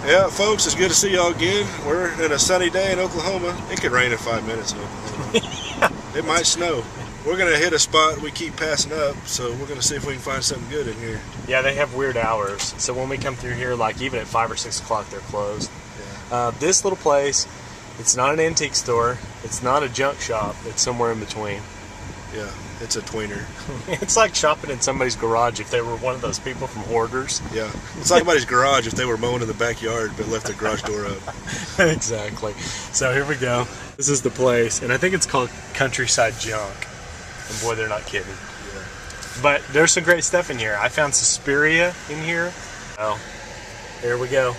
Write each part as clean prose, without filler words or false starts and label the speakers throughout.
Speaker 1: Yeah, folks, it's good to see y'all again. We're in a sunny day in Oklahoma. It could rain in 5 minutes in Oklahoma. It might snow. We're going to hit a spot we keep passing up, so we're going to see if we can find something good in here.
Speaker 2: Yeah, they have weird hours. So when we come through here, like even at 5 or 6 o'clock, they're closed.
Speaker 1: Yeah.
Speaker 2: This little place, it's not an antique store. It's not a junk shop. It's somewhere in between.
Speaker 1: Yeah, it's a tweener.
Speaker 2: It's like shopping in somebody's garage if they were one of those people from Hoarders.
Speaker 1: Yeah, it's like somebody's garage if they were mowing in the backyard but left the garage door up.
Speaker 2: Exactly. So here we go. This is the place, and I think it's called Countryside Junk. And boy, they're not kidding.
Speaker 1: Yeah.
Speaker 2: But there's some great stuff in here. I found Suspiria in here. Oh, here we go.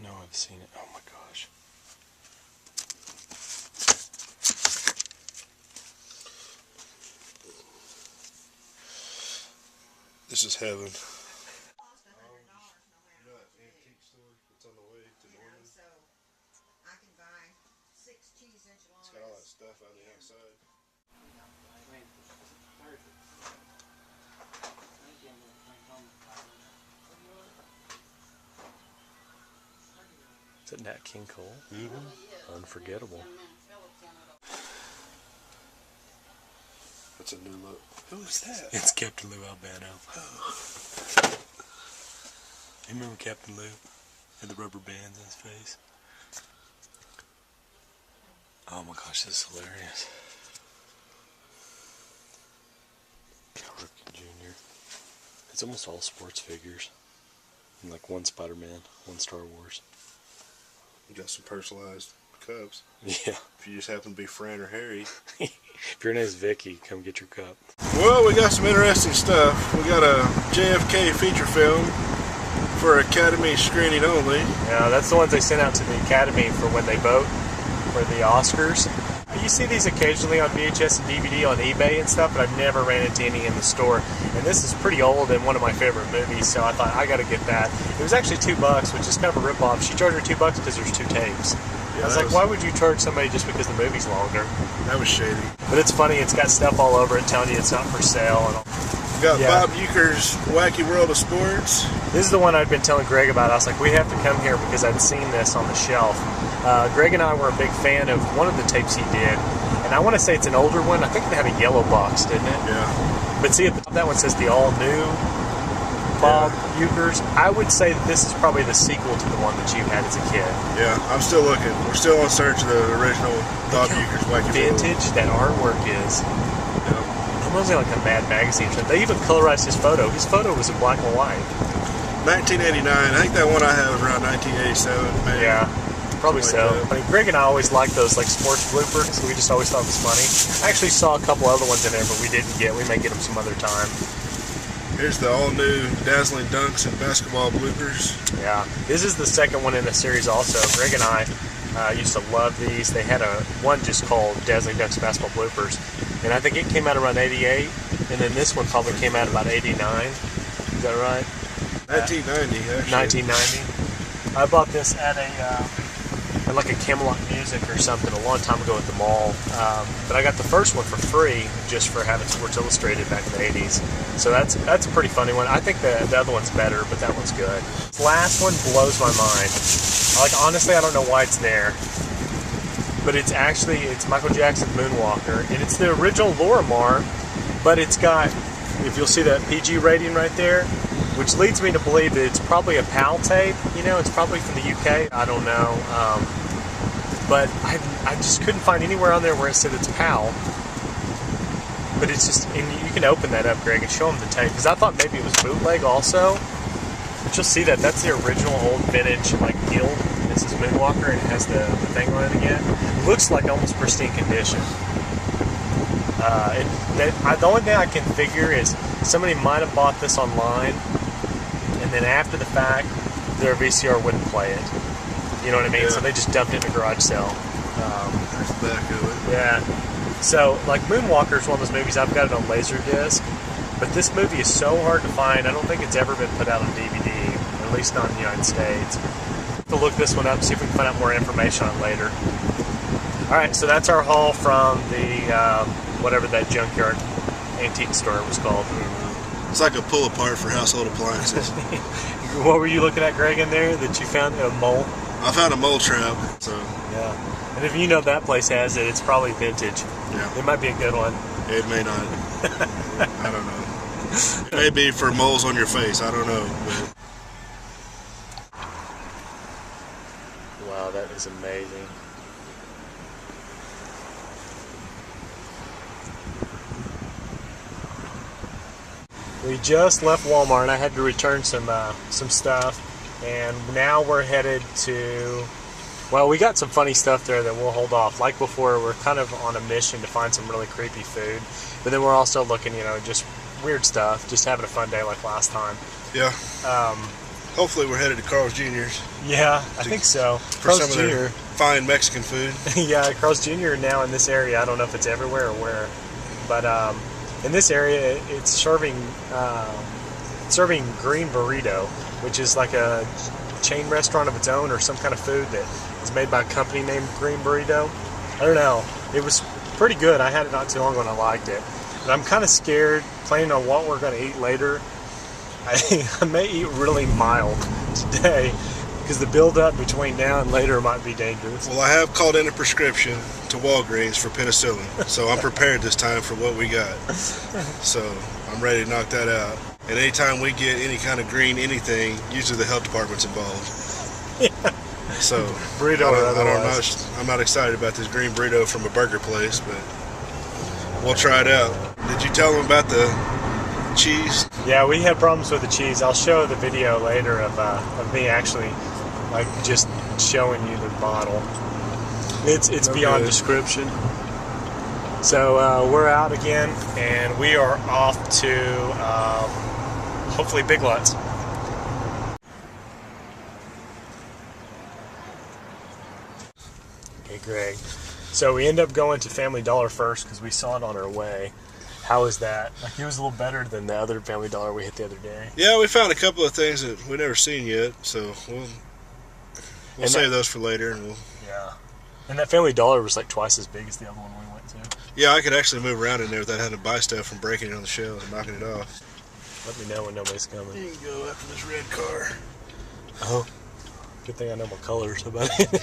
Speaker 2: No, I've seen it. Oh my gosh.
Speaker 1: This is heaven. It's got all that stuff on the outside.
Speaker 2: Is it Nat King Cole? Mm-hmm. Unforgettable.
Speaker 1: That's a new look. Who is that?
Speaker 2: It's Captain Lou Albano.
Speaker 1: Oh.
Speaker 2: You remember Captain Lou? Had the rubber bands on his face. Oh my gosh, this is hilarious. Rookie Jr. It's almost all sports figures. And like one Spider-Man, one Star Wars.
Speaker 1: You got some personalized cups.
Speaker 2: Yeah.
Speaker 1: If you just happen to be Fran or Harry.
Speaker 2: If your name's Vicky, come get your cup.
Speaker 1: Well, we got some interesting stuff. We got a JFK feature film for Academy screening only.
Speaker 2: Yeah, that's the ones they sent out to the Academy for when they vote for the Oscars. You see these occasionally on VHS and DVD on eBay and stuff, but I've never ran into any in the store. And this is pretty old and one of my favorite movies, so I thought I got to get that. It was actually $2, which is kind of a rip-off. She charged her $2 because there's 2 tapes.
Speaker 1: Yeah,
Speaker 2: I was like, why would you charge somebody just because the movie's longer?
Speaker 1: That was shady.
Speaker 2: But it's funny, it's got stuff all over it telling you it's not for sale. And all.
Speaker 1: We got Bob Uecker's Wacky World of Sports.
Speaker 2: This is the one I'd been telling Greg about. I was like, we have to come here because I'd seen this on the shelf. Greg and I were a big fan of one of the tapes he did. And I want to say it's an older one. I think it had a yellow box, didn't it?
Speaker 1: Yeah.
Speaker 2: But see, at the top, that one says the all-new Bob Uecker's. I would say that this is probably the sequel to the one that you had as a kid.
Speaker 1: Yeah, I'm still looking. We're still in search of the original Bob Uecker's Wacky World.
Speaker 2: Vintage that artwork is.
Speaker 1: Yeah.
Speaker 2: Almost like a Mad Magazine. They even colorized his photo. His photo was in black and white.
Speaker 1: 1989. I think that one I have was around 1987, maybe.
Speaker 2: Yeah. Probably so.
Speaker 1: Like
Speaker 2: I mean, Greg and I always liked those like sports bloopers, so we just always thought it was funny. I actually saw a couple other ones in there, but we didn't get. We may get them some other time.
Speaker 1: Here's the all-new Dazzling Dunks and Basketball bloopers.
Speaker 2: Yeah, this is the second one in the series also. Greg and I used to love these. They had one just called Dazzling Dunks Basketball Bloopers, and I think it came out around 88, and then this one probably came out about 89. Is that right?
Speaker 1: 1990, actually.
Speaker 2: 1990. I bought this at like a Camelot Music or something a long time ago at the mall. But I got the first one for free just for having Sports Illustrated back in the 80s. So that's a pretty funny one. I think the other one's better, but that one's good. This last one blows my mind. Like, honestly, I don't know why it's there. But it's Michael Jackson's Moonwalker, and it's the original Lorimar, but it's got, if you'll see that PG rating right there, which leads me to believe that it's probably a PAL tape. You know, it's probably from the UK. I don't know. But I just couldn't find anywhere on there where it said it's PAL. But it's just, and you can open that up, Greg, and show them the tape. Because I thought maybe it was bootleg also. But you'll see that's the original old vintage, like, Guild. This is Moonwalker, and it has the thing on it again. It looks like almost pristine condition. The only thing I can figure is somebody might have bought this online, and then after the fact, their VCR wouldn't play it. You know what I mean?
Speaker 1: Yeah.
Speaker 2: So they just dumped it in a garage sale.
Speaker 1: That's the back of it.
Speaker 2: Yeah. So, like, Moonwalker is one of those movies, I've got it on Laserdisc, but this movie is so hard to find. I don't think it's ever been put out on DVD, at least not in the United States. We'll look this one up, see if we can find out more information on it later. Alright, so that's our haul from the, whatever that junkyard antique store was called.
Speaker 1: It's like a pull apart for household appliances.
Speaker 2: What were you looking at, Greg, in there that you found? A mole?
Speaker 1: I found a mole trap, so...
Speaker 2: Yeah. And if you know that place has it, it's probably vintage.
Speaker 1: Yeah.
Speaker 2: It might be a good one.
Speaker 1: It may not. I don't know. It may be for moles on your face, I don't know. But...
Speaker 2: Wow, that is amazing. We just left Walmart and I had to return some stuff, and now we're headed to, well, we got some funny stuff there that we'll hold off. Like before, we're kind of on a mission to find some really creepy food, but then we're also looking, just weird stuff, just having a fun day like last time.
Speaker 1: Yeah. Hopefully we're headed to Carl's Jr.'s.
Speaker 2: Yeah, I think so.
Speaker 1: For
Speaker 2: Carl's
Speaker 1: some of their fine Mexican food.
Speaker 2: Yeah, Carl's Jr. now in this area. I don't know if it's everywhere or where, but in this area, it's serving Green Burrito, which is like a chain restaurant of its own, or some kind of food that is made by a company named Green Burrito. I don't know. It was pretty good. I had it not too long ago and I liked it. But I'm kind of scared, planning on what we're going to eat later. I may eat really mild today, because the build-up between now and later might be dangerous.
Speaker 1: Well, I have called in a prescription to Walgreens for penicillin, so I'm prepared this time for what we got. So I'm ready to knock that out. And anytime we get any kind of green anything, usually the health department's involved.
Speaker 2: Yeah.
Speaker 1: So
Speaker 2: Burrito or otherwise.
Speaker 1: I'm not excited about this green burrito from a burger place, but we'll try it out. Did you tell them about the cheese?
Speaker 2: Yeah, we had problems with the cheese. I'll show the video later of me actually like just showing you the bottle. It's beyond description. So we're out again, and we are off to hopefully Big Lots. Hey Greg, so we end up going to Family Dollar first because we saw it on our way. How was that? Like, it was a little better than the other Family Dollar we hit the other day.
Speaker 1: Yeah, we found a couple of things that we've never seen yet, so we'll save those for later. And
Speaker 2: yeah. And that Family Dollar was like twice as big as the other one we went to.
Speaker 1: Yeah, I could actually move around in there without having to buy stuff from breaking it on the shelves and knocking it off.
Speaker 2: Let me know when nobody's coming.
Speaker 1: You can go after this red car.
Speaker 2: Oh, good thing I know my colors about it.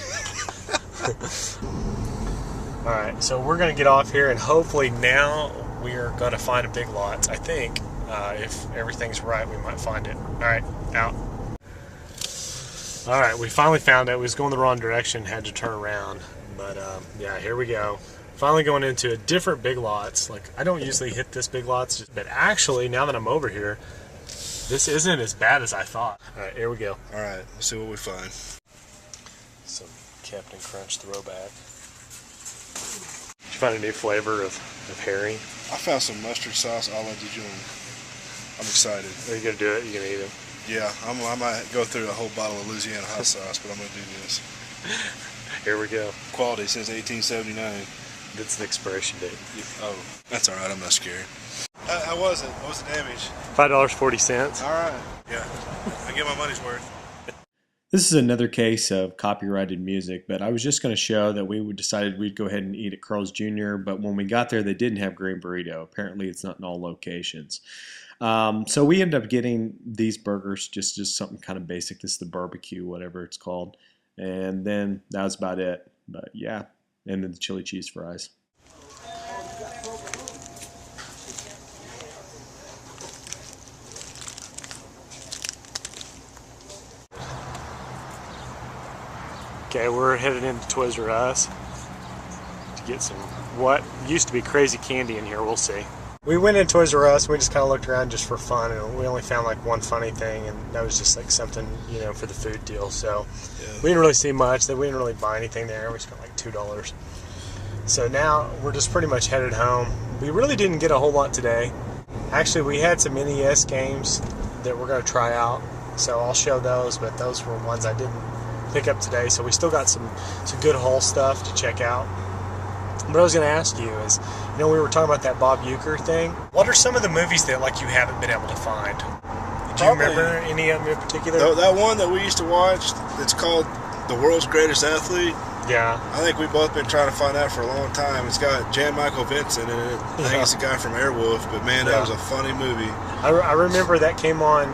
Speaker 2: Alright, so we're going to get off here, and hopefully now we are going to find a Big Lots. I think if everything's right, we might find it. Alright, out. Alright, we finally found it. It was going the wrong direction, had to turn around. But yeah, here we go. Finally going into a different Big Lots. Like, I don't usually hit this Big Lots, but actually, now that I'm over here, this isn't as bad as I thought. Alright, here we go.
Speaker 1: Alright, let's see what we find.
Speaker 2: Some Captain Crunch throwback. Did you find a new flavor of herring?
Speaker 1: I found some mustard sauce a la Dijon. I'm excited.
Speaker 2: Are you going to do it? You going to eat it?
Speaker 1: Yeah, I might go through a whole bottle of Louisiana hot sauce, but I'm going to do this.
Speaker 2: Here we go.
Speaker 1: Quality since 1879.
Speaker 2: That's the expiration date.
Speaker 1: Oh, that's alright, I'm not scared. How was it? What was the damage?
Speaker 2: $5.40.
Speaker 1: Alright. Yeah, I get my money's worth.
Speaker 3: This is another case of copyrighted music, but I was just going to show that we decided we'd go ahead and eat at Carl's Jr., but when we got there, they didn't have Green Burrito. Apparently, it's not in all locations. So we ended up getting these burgers, just something kind of basic. This is the barbecue, whatever it's called. And then that was about it. But yeah, and then the chili cheese fries.
Speaker 2: Okay, we're headed into Toys R Us to get some what used to be crazy candy in here. We'll see. We went in Toys R Us. We just kind of looked around just for fun, and we only found like one funny thing, and that was just like something, for the food deal. So yeah. We didn't really see much. We didn't really buy anything there. We spent like $2. So now we're just pretty much headed home. We really didn't get a whole lot today. Actually, we had some NES games that we're going to try out, so I'll show those, but those were ones I didn't pick up today. So we still got some good haul stuff to check out. What I was going to ask you is, we were talking about that Bob Uecker thing. What are some of the movies that like you haven't been able to find? Do you remember any of them in particular?
Speaker 1: That one that we used to watch, it's called The World's Greatest Athlete.
Speaker 2: Yeah.
Speaker 1: I think we've both been trying to find that for a long time. It's got Jan Michael Vincent in it. I think it's the guy from Airwolf, but man, that was a funny movie.
Speaker 2: I remember that came on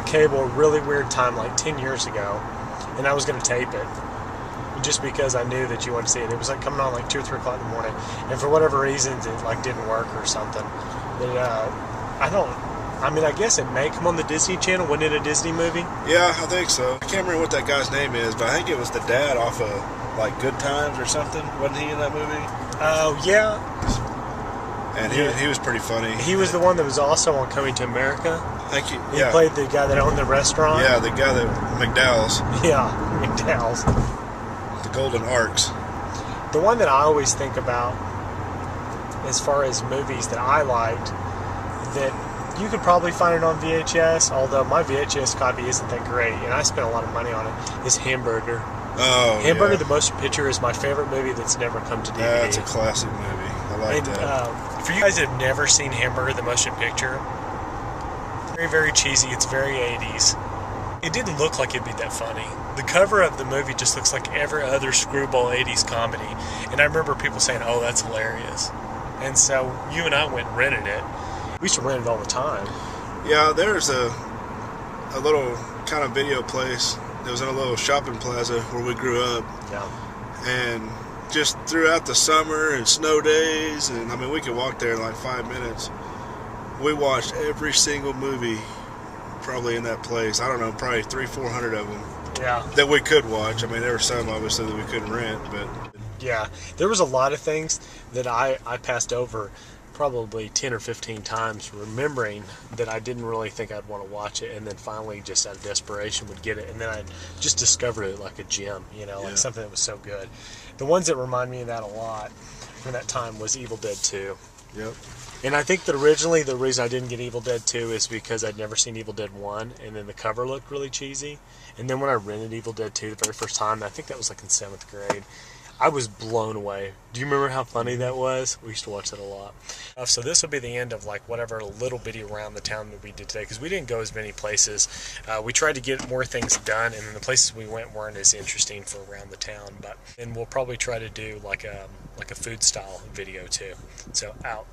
Speaker 2: cable a really weird time, like 10 years ago, and I was going to tape it just because I knew that you wanted to see it. It was like coming on like 2 or 3 o'clock in the morning, and for whatever reasons it like didn't work or something. But I guess it may come on the Disney Channel. Wasn't it a Disney movie?
Speaker 1: Yeah, I think so. I can't remember what that guy's name is, but I think it was the dad off of like Good Times or something. Wasn't he in that movie?
Speaker 2: Oh, yeah.
Speaker 1: And he was pretty funny.
Speaker 2: He was the one that was also on Coming to America.
Speaker 1: Thank you.
Speaker 2: He played the guy that owned the restaurant.
Speaker 1: Yeah, the guy that McDowell's.
Speaker 2: Yeah, McDowell's.
Speaker 1: The Golden Arcs.
Speaker 2: The one that I always think about, as far as movies that I liked, that you could probably find it on VHS, although my VHS copy isn't that great, and I spent a lot of money on it, is Hamburger.
Speaker 1: Oh,
Speaker 2: Hamburger,
Speaker 1: yeah.
Speaker 2: The Motion Picture, is my favorite movie that's never come to DVD.
Speaker 1: That's a classic movie. I like that.
Speaker 2: For you guys that have never seen Hamburger, The Motion Picture, very, very cheesy. It's very 80s. It didn't look like it'd be that funny. The cover of the movie just looks like every other screwball 80s comedy. And I remember people saying, oh, that's hilarious. And so you and I went and rented it. We used to rent it all the time.
Speaker 1: Yeah, there's a little kind of video place that was in a little shopping plaza where we grew up.
Speaker 2: Yeah.
Speaker 1: And just throughout the summer and snow days, and I mean, we could walk there in like 5 minutes. We watched every single movie probably in that place. I don't know, probably 300-400 of them.
Speaker 2: Yeah.
Speaker 1: That we could watch. I mean, there were some obviously that we couldn't rent, but
Speaker 2: yeah, there was a lot of things that I passed over probably 10 or 15 times, remembering that I didn't really think I'd want to watch it, and then finally just out of desperation would get it, and then I just discovered it like a gem, like something that was so good. The ones that remind me of that a lot from that time was Evil Dead 2.
Speaker 1: Yep.
Speaker 2: And I think that originally the reason I didn't get Evil Dead 2 is because I'd never seen Evil Dead 1, and then the cover looked really cheesy. And then when I rented Evil Dead 2 the very first time, I think that was like in 7th grade, I was blown away. Do you remember how funny that was? We used to watch that a lot. So this will be the end of like whatever little bitty around the town that we did today, because we didn't go as many places. We tried to get more things done, and then the places we went weren't as interesting for around the town. And we'll probably try to do like a food style video too. So out.